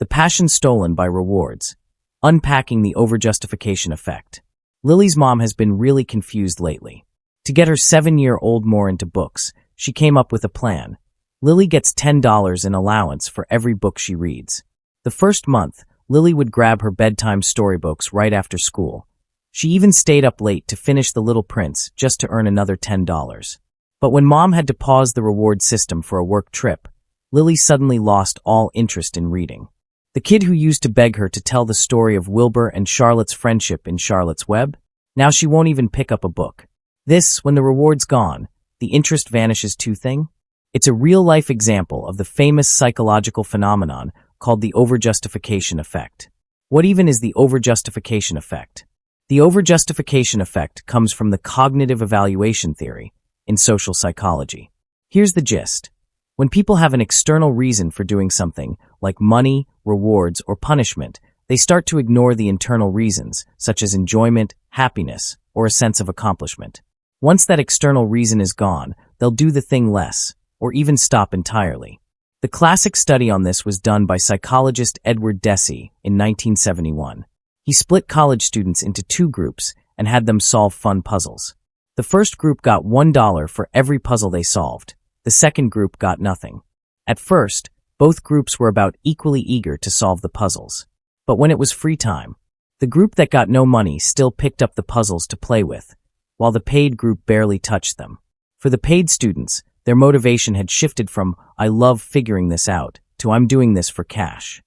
The passion stolen by rewards. Unpacking the overjustification effect. Lily's mom has been really confused lately. To get her 7-year-old more into books, she came up with a plan. Lily gets $10 in allowance for every book she reads. The first month, Lily would grab her bedtime storybooks right after school. She even stayed up late to finish The Little Prince just to earn another $10. But when Mom had to pause the reward system for a work trip, Lily suddenly lost all interest in reading. The kid who used to beg her to tell the story of Wilbur and Charlotte's friendship in Charlotte's Web, now she won't even pick up a book. This, when the reward's gone, the interest vanishes too thing? It's a real-life example of the famous psychological phenomenon called the overjustification effect. What even is the overjustification effect? The overjustification effect comes from the cognitive evaluation theory in social psychology. Here's the gist. When people have an external reason for doing something, like money, rewards, or punishment, they start to ignore the internal reasons, such as enjoyment, happiness, or a sense of accomplishment. Once that external reason is gone, they'll do the thing less, or even stop entirely. The classic study on this was done by psychologist Edward Deci in 1971. He split college students into 2 groups and had them solve fun puzzles. The first group got $1 for every puzzle they solved. The second group got nothing. At first, both groups were about equally eager to solve the puzzles. But when it was free time, the group that got no money still picked up the puzzles to play with, while the paid group barely touched them. For the paid students, their motivation had shifted from, "I love figuring this out," to "I'm doing this for cash."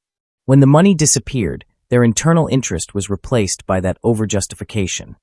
When the money disappeared, their internal interest was replaced by that overjustification.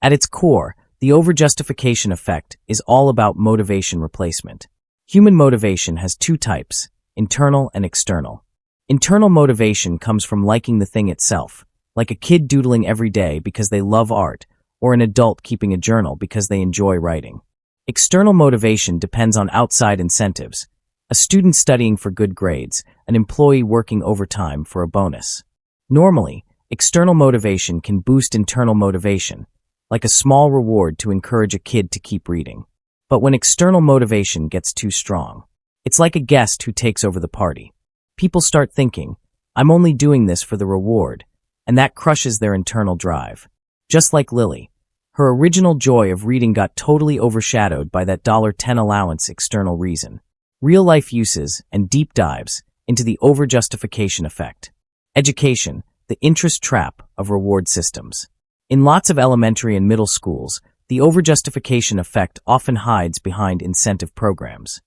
At its core, the overjustification effect is all about motivation replacement. Human motivation has 2 types, internal and external. Internal motivation comes from liking the thing itself, like a kid doodling every day because they love art, or an adult keeping a journal because they enjoy writing. External motivation depends on outside incentives, a student studying for good grades, an employee working overtime for a bonus. Normally, external motivation can boost internal motivation, like a small reward to encourage a kid to keep reading. But when external motivation gets too strong, it's like a guest who takes over the party. People start thinking, "I'm only doing this for the reward," and that crushes their internal drive. Just like Lily, her original joy of reading got totally overshadowed by that $10 allowance external reason. Real-life uses and deep dives into the overjustification effect. Education, the interest trap of reward systems. In lots of elementary and middle schools, the overjustification effect often hides behind incentive programs.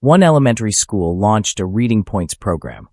One elementary school launched a reading points program.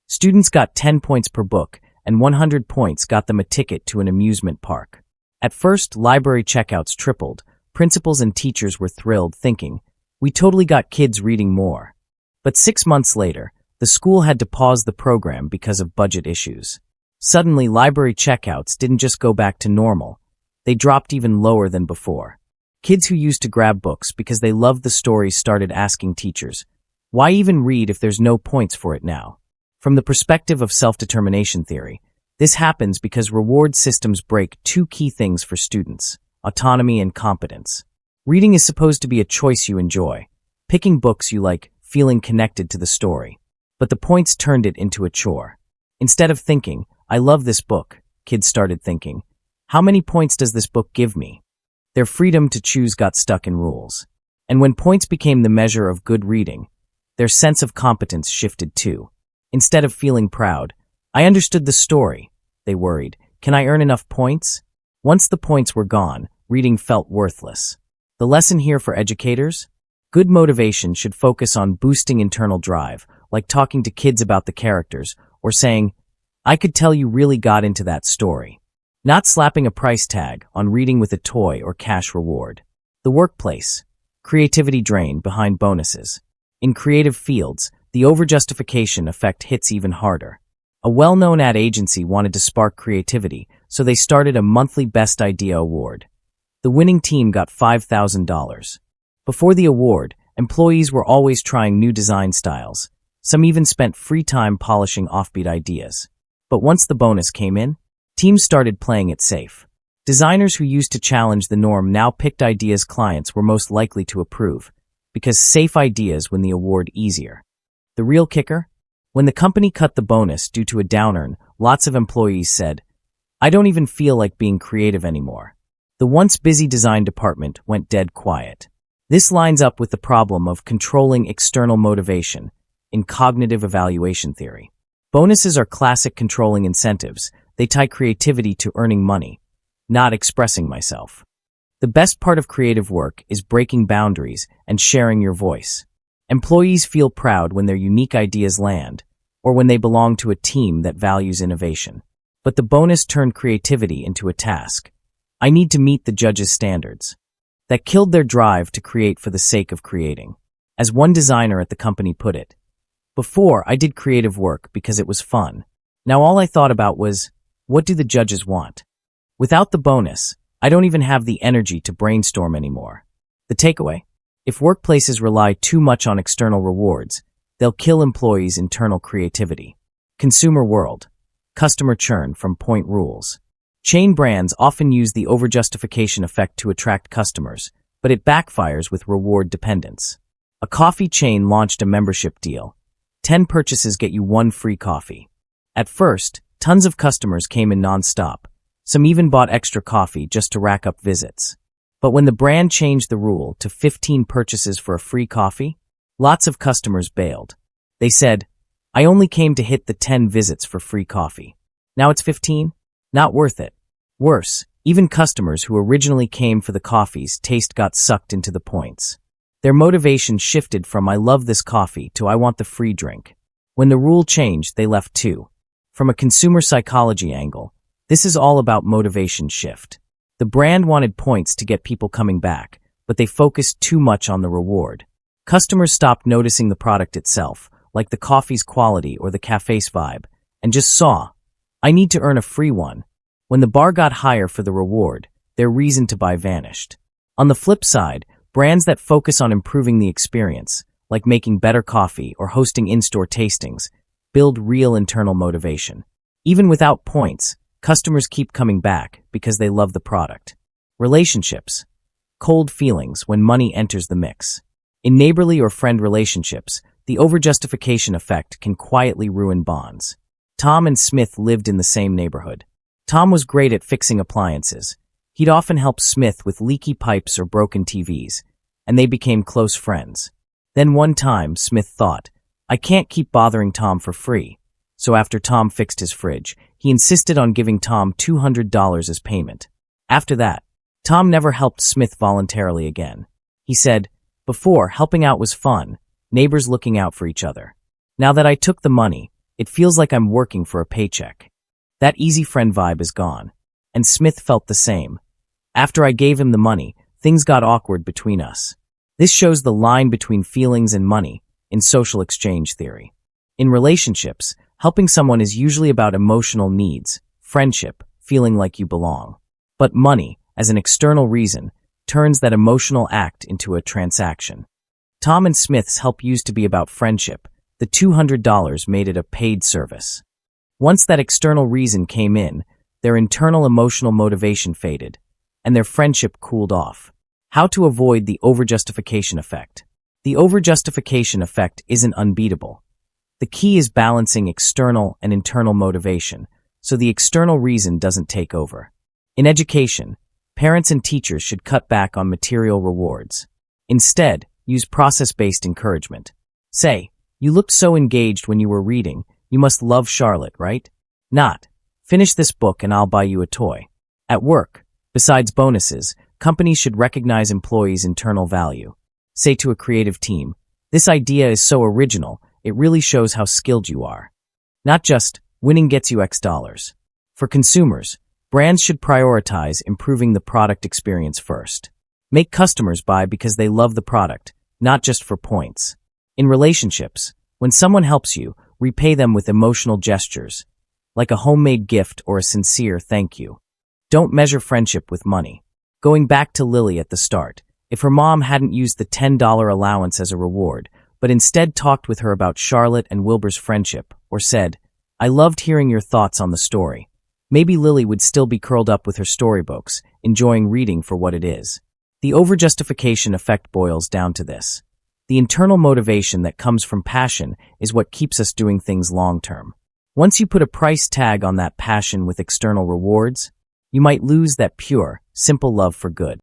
Students got 10 points per book, and 100 points got them a ticket to an amusement park. At first, library checkouts tripled. Principals and teachers were thrilled, thinking, "We totally got kids reading more." But 6 months later, the school had to pause the program because of budget issues. Suddenly, library checkouts didn't just go back to normal. They dropped even lower than before. Kids who used to grab books because they loved the stories started asking teachers, "Why even read if there's no points for it now?" From the perspective of self-determination theory, this happens because reward systems break 2 key things for students: autonomy and competence. Reading is supposed to be a choice you enjoy, picking books you like, feeling connected to the story. But the points turned it into a chore. Instead of thinking, "I love this book," kids started thinking, "How many points does this book give me?" Their freedom to choose got stuck in rules. And when points became the measure of good reading, their sense of competence shifted too. Instead of feeling proud, "I understood the story," they worried, "Can I earn enough points?" Once the points were gone, reading felt worthless. The lesson here for educators? Good motivation should focus on boosting internal drive, like talking to kids about the characters, or saying, "I could tell you really got into that story." Not slapping a price tag on reading with a toy or cash reward. The workplace. Creativity drain behind bonuses. In creative fields, the overjustification effect hits even harder. A well-known ad agency wanted to spark creativity, so they started a monthly Best Idea award. The winning team got $5,000. Before the award, employees were always trying new design styles. Some even spent free time polishing offbeat ideas. But once the bonus came in, teams started playing it safe. Designers who used to challenge the norm now picked ideas clients were most likely to approve, because safe ideas win the award easier. The real kicker? When the company cut the bonus due to a downturn, lots of employees said, "I don't even feel like being creative anymore." The once busy design department went dead quiet. This lines up with the problem of controlling external motivation in cognitive evaluation theory. Bonuses are classic controlling incentives. They tie creativity to earning money, not expressing myself. The best part of creative work is breaking boundaries and sharing your voice. Employees feel proud when their unique ideas land, or when they belong to a team that values innovation. But the bonus turned creativity into a task. I need to meet the judges' standards. That killed their drive to create for the sake of creating. As one designer at the company put it, "Before, I did creative work because it was fun. Now all I thought about was, what do the judges want?" Without the bonus, I don't even have the energy to brainstorm anymore. The takeaway? If workplaces rely too much on external rewards, they'll kill employees' internal creativity. Consumer world. Customer churn from point rules. Chain brands often use the overjustification effect to attract customers, but it backfires with reward dependence. A coffee chain launched a membership deal. 10 purchases get you 1 free coffee. At first, tons of customers came in nonstop. Some even bought extra coffee just to rack up visits. But when the brand changed the rule to 15 purchases for a free coffee, lots of customers bailed. They said, "I only came to hit the 10 visits for free coffee. Now it's 15? Not worth it." Worse, even customers who originally came for the coffee's taste got sucked into the points. Their motivation shifted from "I love this coffee" to "I want the free drink." When the rule changed, they left too. From a consumer psychology angle, this is all about motivation shift. The brand wanted points to get people coming back, but they focused too much on the reward. Customers stopped noticing the product itself, like the coffee's quality or the cafe's vibe, and just saw, "I need to earn a free one." When the bar got higher for the reward, their reason to buy vanished. On the flip side, brands that focus on improving the experience, like making better coffee or hosting in-store tastings, build real internal motivation. Even without points, customers keep coming back because they love the product. Relationships. Cold feelings when money enters the mix. In neighborly or friend relationships, the overjustification effect can quietly ruin bonds. Tom and Smith lived in the same neighborhood. Tom was great at fixing appliances. He'd often help Smith with leaky pipes or broken TVs, and they became close friends. Then one time, Smith thought, "I can't keep bothering Tom for free." So after Tom fixed his fridge, he insisted on giving Tom $200 as payment. After that, Tom never helped Smith voluntarily again. He said, "Before, helping out was fun, neighbors looking out for each other. Now that I took the money, it feels like I'm working for a paycheck." That easy friend vibe is gone. And Smith felt the same. "After I gave him the money, things got awkward between us." This shows the line between feelings and money in social exchange theory. In relationships, helping someone is usually about emotional needs, friendship, feeling like you belong. But money, as an external reason, turns that emotional act into a transaction. Tom and Smith's help used to be about friendship. The $200 made it a paid service. Once that external reason came in, their internal emotional motivation faded, and their friendship cooled off. How to avoid the overjustification effect. The overjustification effect isn't unbeatable. The key is balancing external and internal motivation, so the external reason doesn't take over. In education, parents and teachers should cut back on material rewards. Instead, use process-based encouragement. Say, "You looked so engaged when you were reading, you must love Charlotte, right?" Not, "Finish this book and I'll buy you a toy." At work, besides bonuses, companies should recognize employees' internal value. Say to a creative team, "This idea is so original, it really shows how skilled you are." Not just, "Winning gets you X dollars." For consumers, brands should prioritize improving the product experience first. Make customers buy because they love the product, not just for points. In relationships, when someone helps you, repay them with emotional gestures, like a homemade gift or a sincere thank you. Don't measure friendship with money. Going back to Lily at the start, if her mom hadn't used the $10 allowance as a reward, but instead talked with her about Charlotte and Wilbur's friendship, or said, "I loved hearing your thoughts on the story," maybe Lily would still be curled up with her storybooks, enjoying reading for what it is. The overjustification effect boils down to this. The internal motivation that comes from passion is what keeps us doing things long-term. Once you put a price tag on that passion with external rewards, you might lose that pure, simple love for good.